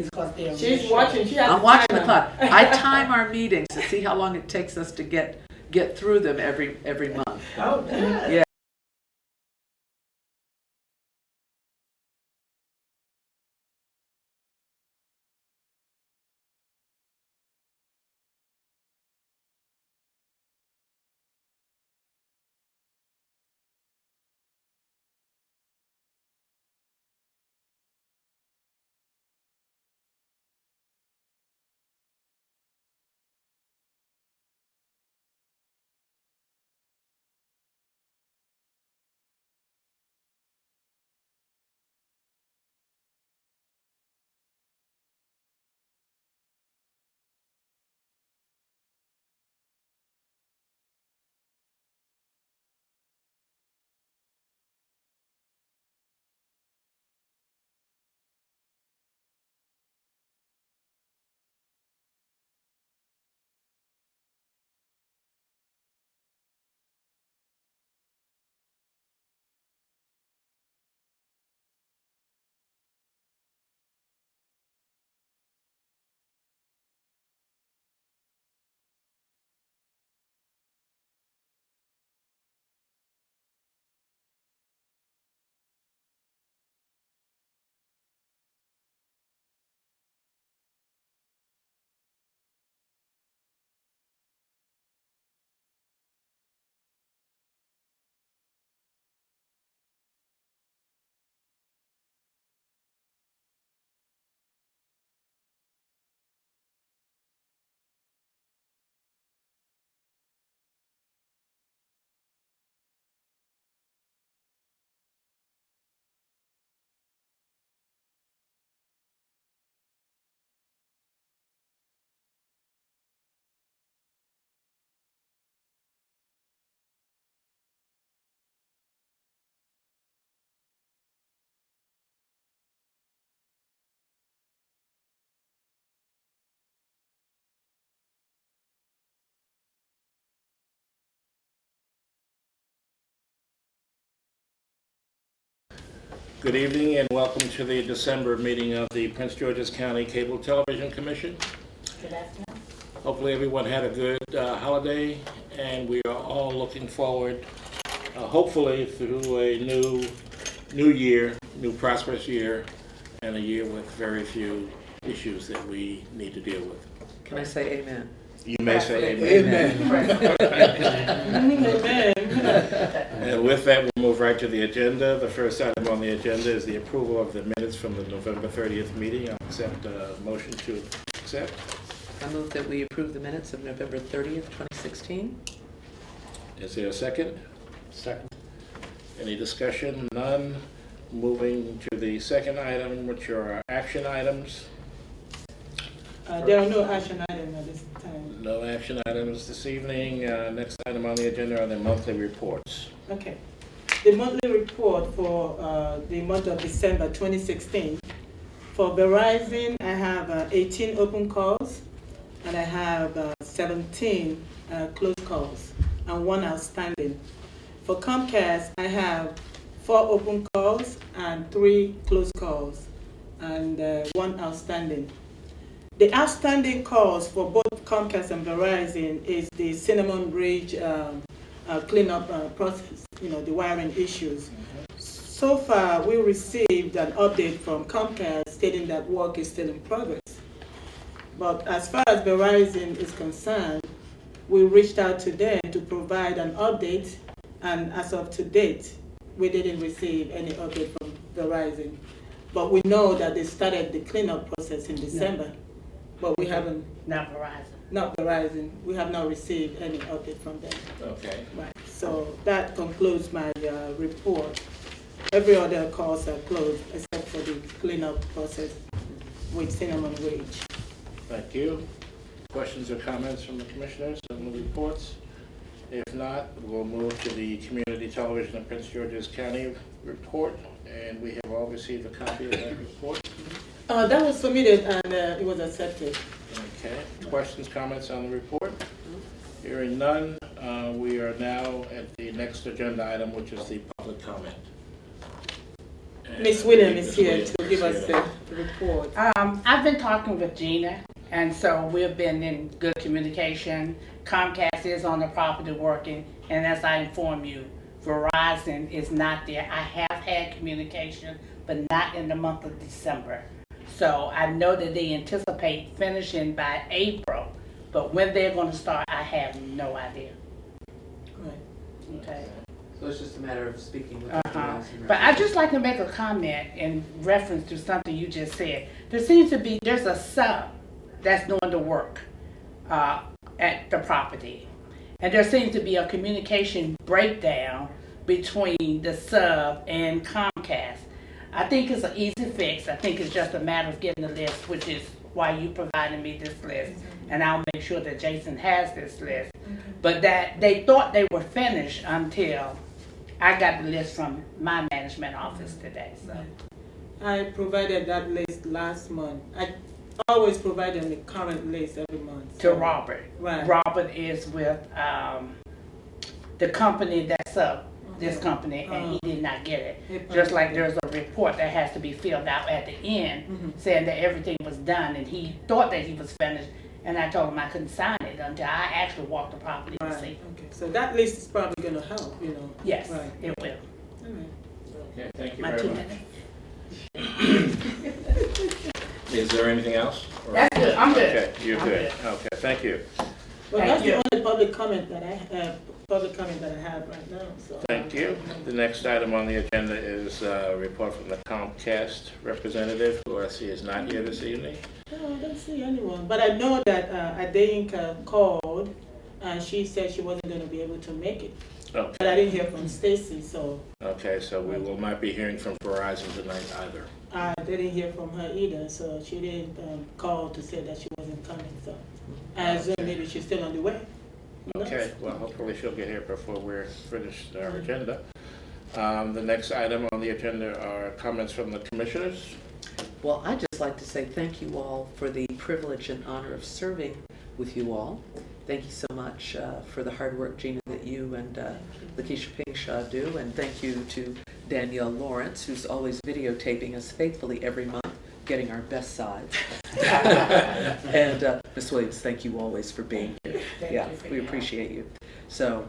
She's watching. I'm watching the clock. I time our meetings to see how long it takes us to get through them every month. Oh, good. Yeah. Good evening and welcome to the December meeting of the Prince George's County Cable Television Commission. Good afternoon. Hopefully everyone had a good holiday, and we are all looking forward, hopefully through a new year, new prosperous year, and a year with very few issues that we need to deal with. Can I say amen? You may say amen. Amen. And with that, we'll move right to the agenda. The first item on the agenda is the approval of the minutes from the November 30th meeting. I'll accept a motion to accept. I move that we approve the minutes of November 30th, 2016. Is there a second? Second. Any discussion? None. Moving to the second item, which are our action items. There are no action items at this time. No action items this evening. Next item on the agenda are the monthly reports. Okay. The monthly report for the month of December 2016. For Verizon, I have 18 open calls, and I have 17 closed calls, and 1 outstanding. For Comcast, I have 4 open calls and 3 closed calls, and 1 outstanding. The outstanding calls for both Comcast and Verizon is the Cinnamon Ridge cleanup process, the wiring issues. So far, we received an update from Comcast stating that work is still in progress. But as far as Verizon is concerned, we reached out to them to provide an update, and as of to date, we didn't receive any update from Verizon. But we know that they started the cleanup process in December. Yeah. But we haven't. Not Verizon. Not Verizon. We have not received any update from them. Okay. Right. So that concludes my report. Every other calls are closed except for the cleanup process with Cinnamon Ridge. Thank you. Questions or comments from the commissioners on the reports? If not, we'll move to the Community Television of Prince George's County report, and we have all received a copy of that report. That was submitted and it was accepted. Okay. Questions, comments on the report? Hearing none, we are now at the next agenda item, which is the public comment. Miss Williams is here to give us the report. I've been talking with Gina, and so we've been in good communication. Comcast is on the property working, and as I inform you, Verizon is not there. I have had communication, but not in the month of December. So I know that they anticipate finishing by April, but when they're going to start, I have no idea. Right. Okay. So it's just a matter of speaking with the Verizon But I'd just like to make a comment in reference to something you just said. There's a sub that's doing the work at the property. And there seems to be a communication breakdown between the sub and Comcast. I think it's an easy fix. I think it's just a matter of getting the list, which is why you provided me this list. And I'll make sure that Jason has this list. But that they thought they were finished until I got the list from my management office today. So I provided that list last month. I always provide them the current list every month. to Robert. Right. Robert is with the company that's up, this company, and he did not get it. Just like there's a report that has to be filled out at the end saying that everything was done, and he thought that he was finished, and I told him I couldn't sign it until I actually walked the property to see. Okay, so that list is probably going to help, you know. Yes, Right. it will. All right. Okay, thank you My very 2 much. minutes. Is there anything else? Or- That's good. I'm good. Okay, you're I'm good. Okay, thank you. Well, Thank that's you. the only public comment that I have right now. So Thank you. The next item on the agenda is a report from the Comcast representative, who I see is not here this evening. No, I don't see anyone. But I know that Adeynka called, and she said she wasn't going to be able to make it. Okay. But I didn't hear from Stacy, so Okay, so we will not be hearing from Verizon tonight either. I didn't hear from her either. So she didn't call to say that she wasn't coming. So I assume maybe she's still on the way. Who knows? Okay, well, hopefully she'll get here before we're finished our agenda. The next item on the agenda are comments from the commissioners. Well, I'd just like to say thank you all for the privilege and honor of serving with you all. Thank you so much for the hard work, Gina, that you and Lakeisha Pingshaw do. And thank you to Danielle Lawrence, who's always videotaping us faithfully every month, getting our best sides. And Ms. Williams, thank you always for being here. Yeah, we appreciate you. So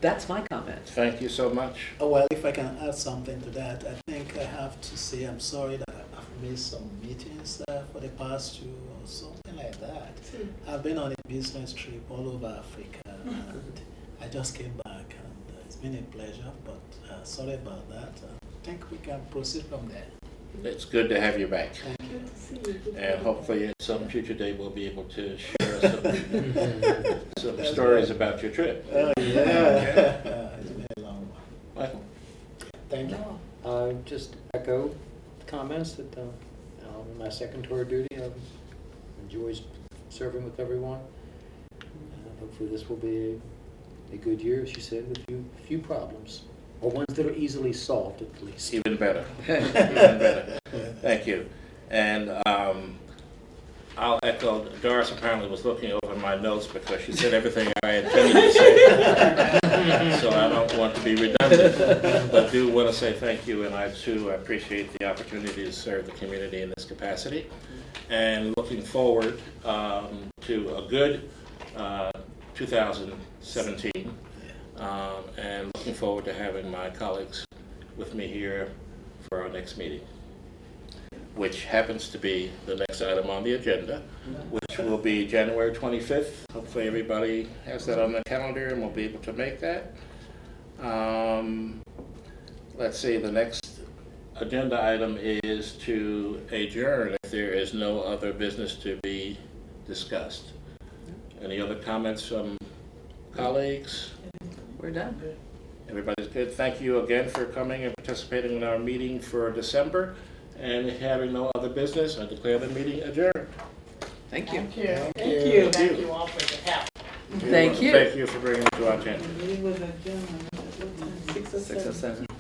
that's my comment. Thank you so much. Oh, well, if I can add something to that, I think I have to say I'm sorry that I've missed some meetings for the past 2 or something like that. I've been on a business trip all over Africa, and I just came back, and it's been a pleasure, but sorry about that. I think we can proceed from there. It's good to have you back. Thank you. Good to see you. Good to And see hopefully at some future day we'll be able to share some stories about your trip. Oh, yeah. It's been a long one. Michael? Thank you. Just echo comments that my second tour of duty, I've enjoyed serving with everyone. Hopefully this will be a good year, as you said, with few problems, or ones that are easily solved at least. Even better. Even better. Thank you. And I'll echo, Doris apparently was looking over my notes because she said everything I intended to say. So I don't want to be redundant, but do want to say thank you, and I too appreciate the opportunity to serve the community in this capacity. And looking forward to a good 2017, and looking forward to having my colleagues with me here for our next meeting, which happens to be the next item on the agenda, which will be January 25th. Hopefully everybody has that on the calendar and will be able to make that. Let's see, the next agenda item is to adjourn if there is no other business to be discussed. Any other comments from colleagues? We're done. Everybody's good. Thank you again for coming and participating in our meeting for December. And having no other business, I declare the meeting adjourned. Thank you. Thank you. Thank you. Thank you all for your help. Thank you. Thank you for bringing it to our attention. you. The meeting was adjourned at what time? 6 or 7? 6:07.